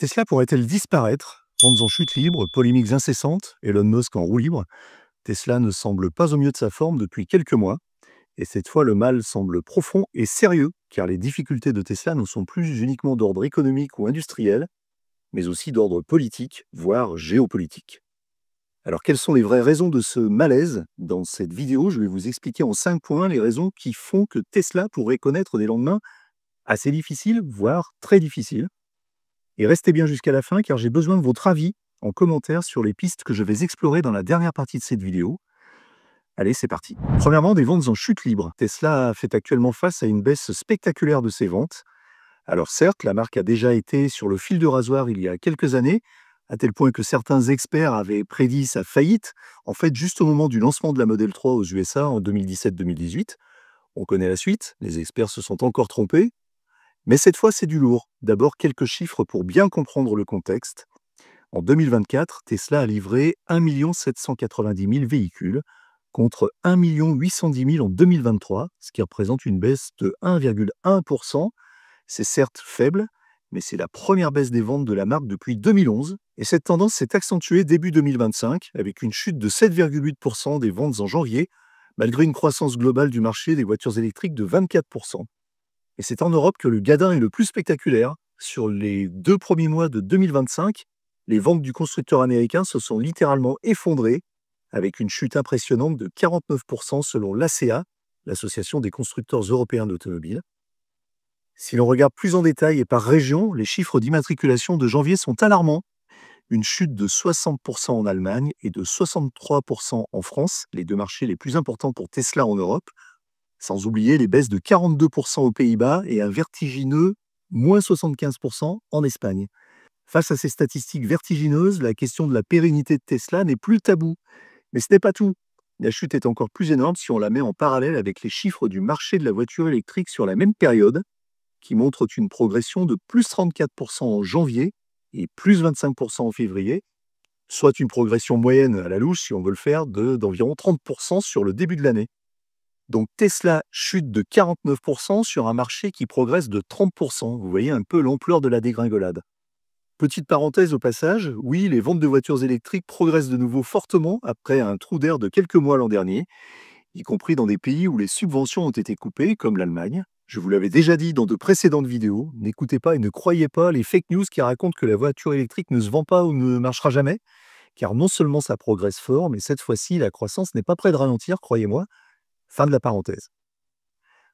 Tesla pourrait-elle disparaître? Ventes en chute libre, polémiques incessantes, Elon Musk en roue libre. Tesla ne semble pas au mieux de sa forme depuis quelques mois. Et cette fois, le mal semble profond et sérieux, car les difficultés de Tesla ne sont plus uniquement d'ordre économique ou industriel, mais aussi d'ordre politique, voire géopolitique. Alors, quelles sont les vraies raisons de ce malaise? Dans cette vidéo, je vais vous expliquer en 5 points les raisons qui font que Tesla pourrait connaître des lendemains assez difficiles, voire très difficiles. Et restez bien jusqu'à la fin, car j'ai besoin de votre avis en commentaire sur les pistes que je vais explorer dans la dernière partie de cette vidéo. Allez, c'est parti. Premièrement, des ventes en chute libre. Tesla fait actuellement face à une baisse spectaculaire de ses ventes. Alors certes, la marque a déjà été sur le fil de rasoir il y a quelques années, à tel point que certains experts avaient prédit sa faillite, en fait juste au moment du lancement de la Model 3 aux USA en 2017-2018. On connaît la suite, les experts se sont encore trompés, mais cette fois c'est du lourd. D'abord quelques chiffres pour bien comprendre le contexte. En 2024, Tesla a livré 1 790 000 véhicules, contre 1 810 000 en 2023, ce qui représente une baisse de 1,1%. C'est certes faible, mais c'est la première baisse des ventes de la marque depuis 2011. Et cette tendance s'est accentuée début 2025, avec une chute de 7,8% des ventes en janvier, malgré une croissance globale du marché des voitures électriques de 24%. Et c'est en Europe que le gadin est le plus spectaculaire. Sur les 2 premiers mois de 2025, les ventes du constructeur américain se sont littéralement effondrées, avec une chute impressionnante de 49% selon l'ACA, l'Association des constructeurs européens d'automobiles. Si l'on regarde plus en détail et par région, les chiffres d'immatriculation de janvier sont alarmants. Une chute de 60% en Allemagne et de 63% en France, les deux marchés les plus importants pour Tesla en Europe, sans oublier les baisses de 42% aux Pays-Bas et un vertigineux moins 75% en Espagne. Face à ces statistiques vertigineuses, la question de la pérennité de Tesla n'est plus tabou. Mais ce n'est pas tout. La chute est encore plus énorme si on la met en parallèle avec les chiffres du marché de la voiture électrique sur la même période, qui montrent une progression de plus 34% en janvier et plus 25% en février, soit une progression moyenne à la louche, si on veut le faire, d'environ 30% sur le début de l'année. Donc Tesla chute de 49% sur un marché qui progresse de 30%. Vous voyez un peu l'ampleur de la dégringolade. Petite parenthèse au passage, oui, les ventes de voitures électriques progressent de nouveau fortement après un trou d'air de quelques mois l'an dernier, y compris dans des pays où les subventions ont été coupées, comme l'Allemagne. Je vous l'avais déjà dit dans de précédentes vidéos, n'écoutez pas et ne croyez pas les fake news qui racontent que la voiture électrique ne se vend pas ou ne marchera jamais, car non seulement ça progresse fort, mais cette fois-ci, la croissance n'est pas près de ralentir, croyez-moi. Fin de la parenthèse.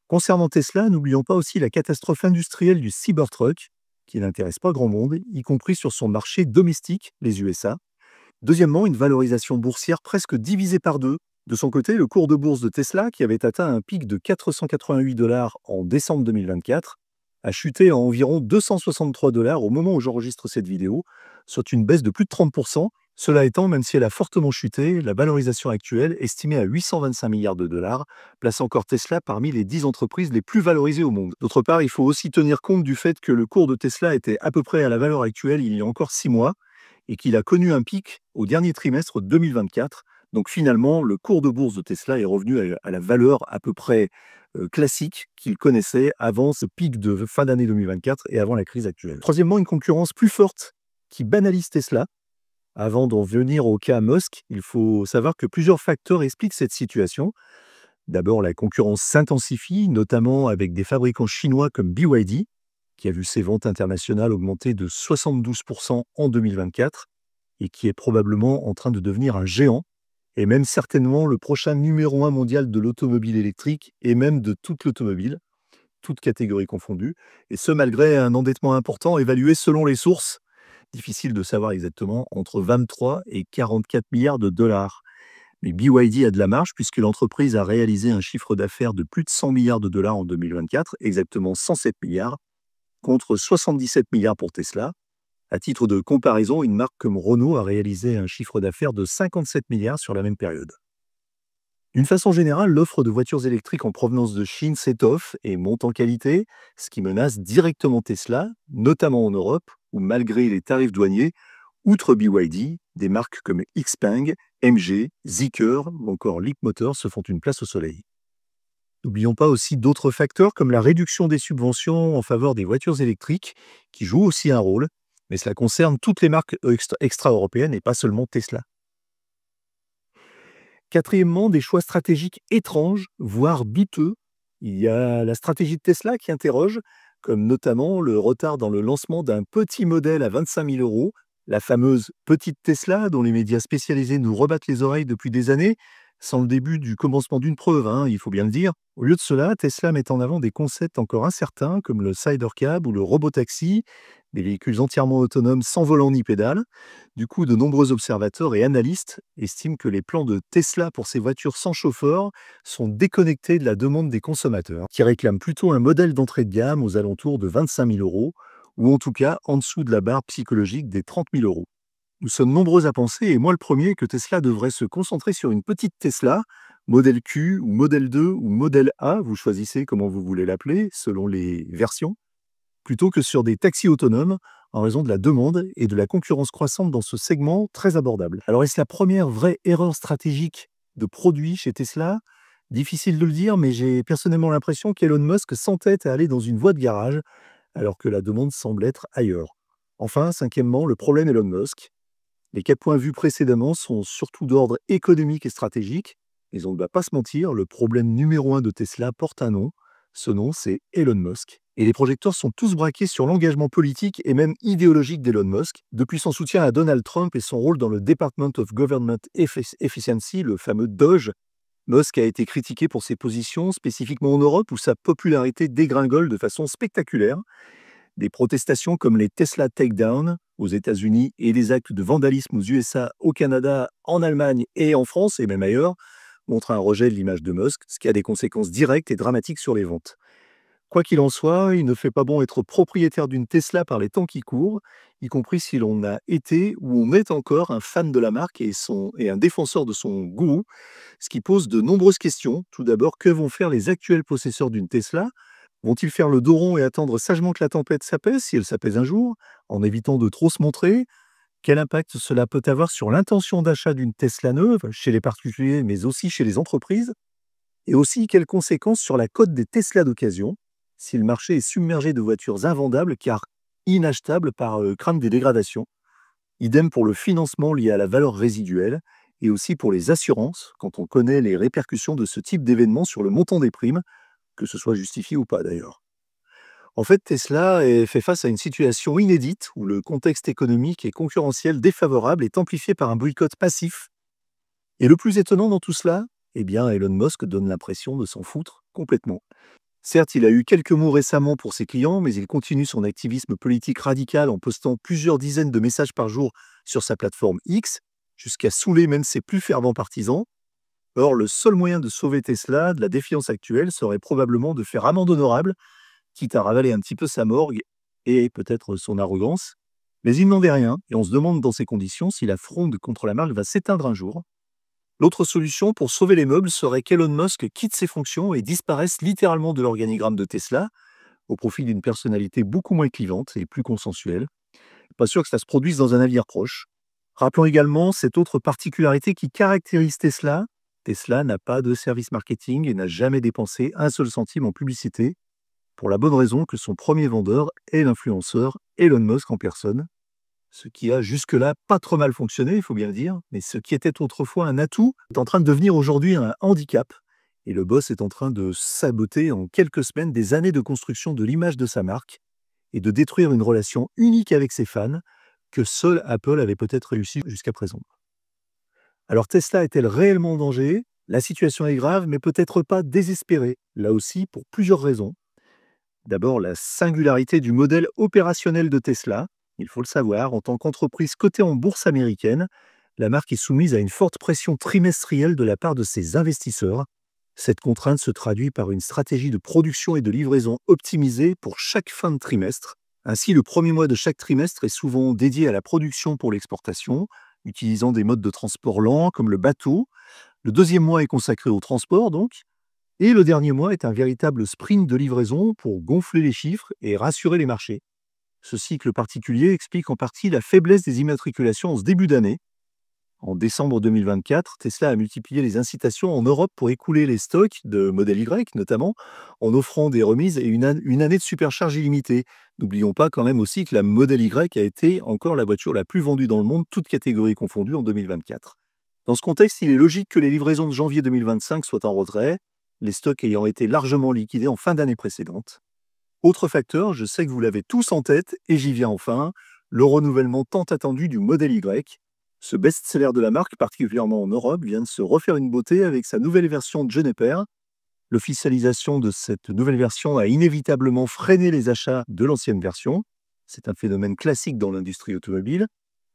Concernant Tesla, n'oublions pas aussi la catastrophe industrielle du Cybertruck, qui n'intéresse pas grand monde, y compris sur son marché domestique, les USA. Deuxièmement, une valorisation boursière presque divisée par deux. De son côté, le cours de bourse de Tesla, qui avait atteint un pic de 488 $ en décembre 2024, a chuté à environ 263 $ au moment où j'enregistre cette vidéo, soit une baisse de plus de 30%. Cela étant, même si elle a fortement chuté, la valorisation actuelle, estimée à 825 milliards de dollars, place encore Tesla parmi les 10 entreprises les plus valorisées au monde. D'autre part, il faut aussi tenir compte du fait que le cours de Tesla était à peu près à la valeur actuelle il y a encore 6 mois et qu'il a connu un pic au dernier trimestre 2024. Donc finalement, le cours de bourse de Tesla est revenu à la valeur à peu près classique qu'il connaissait avant ce pic de fin d'année 2024 et avant la crise actuelle. Troisièmement, une concurrence plus forte qui banalise Tesla. Avant d'en venir au cas Musk, il faut savoir que plusieurs facteurs expliquent cette situation. D'abord, la concurrence s'intensifie, notamment avec des fabricants chinois comme BYD, qui a vu ses ventes internationales augmenter de 72% en 2024 et qui est probablement en train de devenir un géant, et même certainement le prochain numéro 1 mondial de l'automobile électrique et même de toute l'automobile, toutes catégories confondues, et ce malgré un endettement important évalué selon les sources, difficile de savoir exactement, entre 23 et 44 milliards de dollars. Mais BYD a de la marge puisque l'entreprise a réalisé un chiffre d'affaires de plus de 100 milliards de dollars en 2024, exactement 107 milliards, contre 77 milliards pour Tesla. À titre de comparaison, une marque comme Renault a réalisé un chiffre d'affaires de 57 milliards sur la même période. D'une façon générale, l'offre de voitures électriques en provenance de Chine s'étoffe et monte en qualité, ce qui menace directement Tesla, notamment en Europe, où malgré les tarifs douaniers, outre BYD, des marques comme Xpeng, MG, Zeekr ou encore Leapmotor se font une place au soleil. N'oublions pas aussi d'autres facteurs comme la réduction des subventions en faveur des voitures électriques, qui jouent aussi un rôle. Mais cela concerne toutes les marques extra-européennes et pas seulement Tesla. Quatrièmement, des choix stratégiques étranges, voire douteux. Il y a la stratégie de Tesla qui interroge, comme notamment le retard dans le lancement d'un petit modèle à 25 000 euros, la fameuse petite Tesla dont les médias spécialisés nous rebattent les oreilles depuis des années, sans le début du commencement d'une preuve, hein, il faut bien le dire. Au lieu de cela, Tesla met en avant des concepts encore incertains comme le Cybercab ou le robotaxi, des véhicules entièrement autonomes sans volant ni pédale. Du coup, de nombreux observateurs et analystes estiment que les plans de Tesla pour ces voitures sans chauffeur sont déconnectés de la demande des consommateurs, qui réclament plutôt un modèle d'entrée de gamme aux alentours de 25 000 euros, ou en tout cas en dessous de la barre psychologique des 30 000 euros. Nous sommes nombreux à penser, et moi le premier, que Tesla devrait se concentrer sur une petite Tesla, modèle Q ou modèle 2 ou modèle A, vous choisissez comment vous voulez l'appeler, selon les versions, plutôt que sur des taxis autonomes, en raison de la demande et de la concurrence croissante dans ce segment très abordable. Alors est-ce la première vraie erreur stratégique de produit chez Tesla? Difficile de le dire, mais j'ai personnellement l'impression qu'Elon Musk s'entête à aller dans une voie de garage, alors que la demande semble être ailleurs. Enfin, cinquièmement, le problème Elon Musk. Les 4 points vus précédemment sont surtout d'ordre économique et stratégique, mais on ne va pas se mentir, le problème numéro 1 de Tesla porte un nom. Ce nom, c'est Elon Musk. Et les projecteurs sont tous braqués sur l'engagement politique et même idéologique d'Elon Musk, depuis son soutien à Donald Trump et son rôle dans le Department of Government Efficiency, le fameux DOGE. Musk a été critiqué pour ses positions, spécifiquement en Europe, où sa popularité dégringole de façon spectaculaire. Des protestations comme les Tesla Takedown aux États-Unis et des actes de vandalisme aux USA, au Canada, en Allemagne et en France, et même ailleurs, montrent un rejet de l'image de Musk, ce qui a des conséquences directes et dramatiques sur les ventes. Quoi qu'il en soit, il ne fait pas bon être propriétaire d'une Tesla par les temps qui courent, y compris si l'on a été ou on est encore un fan de la marque et un défenseur de son gourou, ce qui pose de nombreuses questions. Tout d'abord, que vont faire les actuels possesseurs d'une Tesla? Vont-ils faire le dos rond et attendre sagement que la tempête s'apaise, si elle s'apaise un jour, en évitant de trop se montrer? Quel impact cela peut avoir sur l'intention d'achat d'une Tesla neuve, chez les particuliers, mais aussi chez les entreprises? Et aussi, quelles conséquences sur la cote des Tesla d'occasion, si le marché est submergé de voitures invendables car inachetables par crainte des dégradations? Idem pour le financement lié à la valeur résiduelle, et aussi pour les assurances, quand on connaît les répercussions de ce type d'événement sur le montant des primes, que ce soit justifié ou pas d'ailleurs. En fait, Tesla fait face à une situation inédite où le contexte économique et concurrentiel défavorable est amplifié par un boycott passif. Et le plus étonnant dans tout cela, eh bien, Elon Musk donne l'impression de s'en foutre complètement. Certes, il a eu quelques mots récemment pour ses clients, mais il continue son activisme politique radical en postant plusieurs dizaines de messages par jour sur sa plateforme X, jusqu'à saouler même ses plus fervents partisans. Or, le seul moyen de sauver Tesla de la défiance actuelle serait probablement de faire amende honorable, quitte à ravaler un petit peu sa morgue et peut-être son arrogance. Mais il n'en est rien, et on se demande dans ces conditions si la fronde contre la marque va s'éteindre un jour. L'autre solution pour sauver les meubles serait qu'Elon Musk quitte ses fonctions et disparaisse littéralement de l'organigramme de Tesla, au profit d'une personnalité beaucoup moins clivante et plus consensuelle. Pas sûr que ça se produise dans un avenir proche. Rappelons également cette autre particularité qui caractérise Tesla. Tesla n'a pas de service marketing et n'a jamais dépensé un seul centime en publicité, pour la bonne raison que son premier vendeur est l'influenceur Elon Musk en personne. Ce qui a jusque-là pas trop mal fonctionné, il faut bien le dire, mais ce qui était autrefois un atout est en train de devenir aujourd'hui un handicap. Et le boss est en train de saboter en quelques semaines des années de construction de l'image de sa marque et de détruire une relation unique avec ses fans que seul Apple avait peut-être réussi jusqu'à présent. Alors Tesla est-elle réellement en danger? La situation est grave, mais peut-être pas désespérée, là aussi pour plusieurs raisons. D'abord, la singularité du modèle opérationnel de Tesla. Il faut le savoir, en tant qu'entreprise cotée en bourse américaine, la marque est soumise à une forte pression trimestrielle de la part de ses investisseurs. Cette contrainte se traduit par une stratégie de production et de livraison optimisée pour chaque fin de trimestre. Ainsi, le premier mois de chaque trimestre est souvent dédié à la production pour l'exportation, utilisant des modes de transport lents comme le bateau. Le deuxième mois est consacré au transport, donc. Et le dernier mois est un véritable sprint de livraison pour gonfler les chiffres et rassurer les marchés. Ce cycle particulier explique en partie la faiblesse des immatriculations en ce début d'année. En décembre 2024, Tesla a multiplié les incitations en Europe pour écouler les stocks de Model Y notamment, en offrant des remises et une année de supercharge illimitée. N'oublions pas quand même aussi que la Model Y a été encore la voiture la plus vendue dans le monde, toutes catégories confondues, en 2024. Dans ce contexte, il est logique que les livraisons de janvier 2025 soient en retrait, les stocks ayant été largement liquidés en fin d'année précédente. Autre facteur, je sais que vous l'avez tous en tête, et j'y viens enfin, le renouvellement tant attendu du Model Y. Ce best-seller de la marque, particulièrement en Europe, vient de se refaire une beauté avec sa nouvelle version Juniper. L'officialisation de cette nouvelle version a inévitablement freiné les achats de l'ancienne version. C'est un phénomène classique dans l'industrie automobile.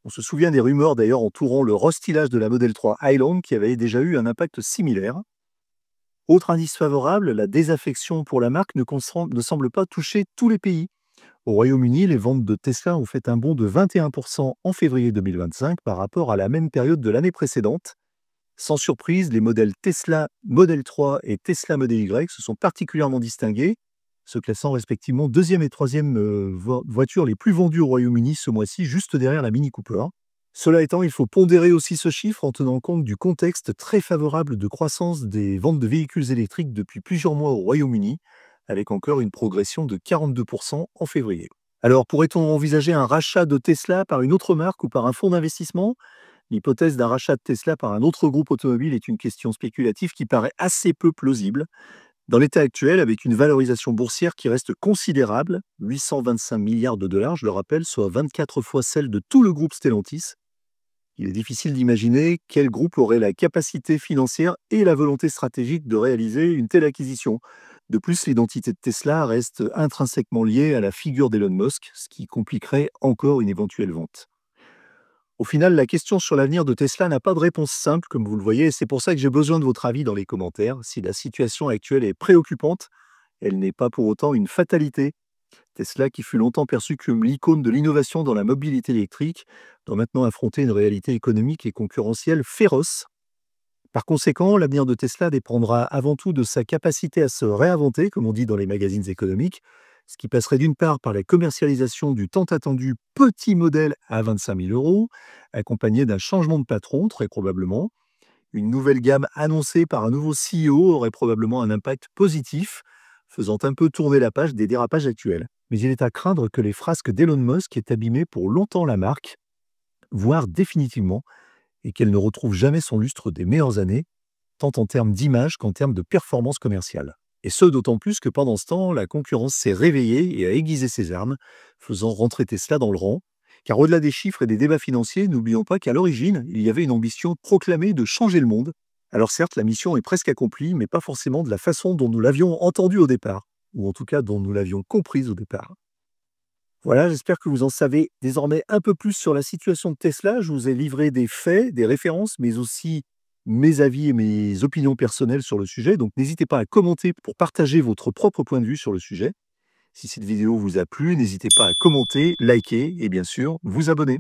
On se souvient des rumeurs d'ailleurs entourant le restylage de la Model 3 Highland qui avait déjà eu un impact similaire. Autre indice favorable, la désaffection pour la marque ne semble pas toucher tous les pays. Au Royaume-Uni, les ventes de Tesla ont fait un bond de 21% en février 2025 par rapport à la même période de l'année précédente. Sans surprise, les modèles Tesla Model 3 et Tesla Model Y se sont particulièrement distingués, se classant respectivement deuxième et troisième voitures les plus vendues au Royaume-Uni ce mois-ci, juste derrière la Mini Cooper. Cela étant, il faut pondérer aussi ce chiffre en tenant compte du contexte très favorable de croissance des ventes de véhicules électriques depuis plusieurs mois au Royaume-Uni, avec encore une progression de 42% en février. Alors, pourrait-on envisager un rachat de Tesla par une autre marque ou par un fonds d'investissement? L'hypothèse d'un rachat de Tesla par un autre groupe automobile est une question spéculative qui paraît assez peu plausible. Dans l'état actuel, avec une valorisation boursière qui reste considérable, 825 milliards de dollars, je le rappelle, soit 24 fois celle de tout le groupe Stellantis, il est difficile d'imaginer quel groupe aurait la capacité financière et la volonté stratégique de réaliser une telle acquisition. De plus, l'identité de Tesla reste intrinsèquement liée à la figure d'Elon Musk, ce qui compliquerait encore une éventuelle vente. Au final, la question sur l'avenir de Tesla n'a pas de réponse simple, comme vous le voyez, et c'est pour ça que j'ai besoin de votre avis dans les commentaires. Si la situation actuelle est préoccupante, elle n'est pas pour autant une fatalité. Tesla, qui fut longtemps perçu comme l'icône de l'innovation dans la mobilité électrique, doit maintenant affronter une réalité économique et concurrentielle féroce. Par conséquent, l'avenir de Tesla dépendra avant tout de sa capacité à se réinventer, comme on dit dans les magazines économiques, ce qui passerait d'une part par la commercialisation du tant attendu petit modèle à 25 000 euros, accompagné d'un changement de patron, très probablement. Une nouvelle gamme annoncée par un nouveau CEO aurait probablement un impact positif, faisant un peu tourner la page des dérapages actuels. Mais il est à craindre que les frasques d'Elon Musk aient abîmé pour longtemps la marque, voire définitivement, et qu'elle ne retrouve jamais son lustre des meilleures années, tant en termes d'image qu'en termes de performance commerciale. Et ce, d'autant plus que pendant ce temps, la concurrence s'est réveillée et a aiguisé ses armes, faisant rentrer Tesla dans le rang. Car au-delà des chiffres et des débats financiers, n'oublions pas qu'à l'origine, il y avait une ambition proclamée de changer le monde. Alors certes, la mission est presque accomplie, mais pas forcément de la façon dont nous l'avions entendue au départ, ou en tout cas dont nous l'avions comprise au départ. Voilà, j'espère que vous en savez désormais un peu plus sur la situation de Tesla. Je vous ai livré des faits, des références, mais aussi mes avis et mes opinions personnelles sur le sujet. Donc n'hésitez pas à commenter pour partager votre propre point de vue sur le sujet. Si cette vidéo vous a plu, n'hésitez pas à commenter, liker et bien sûr vous abonner.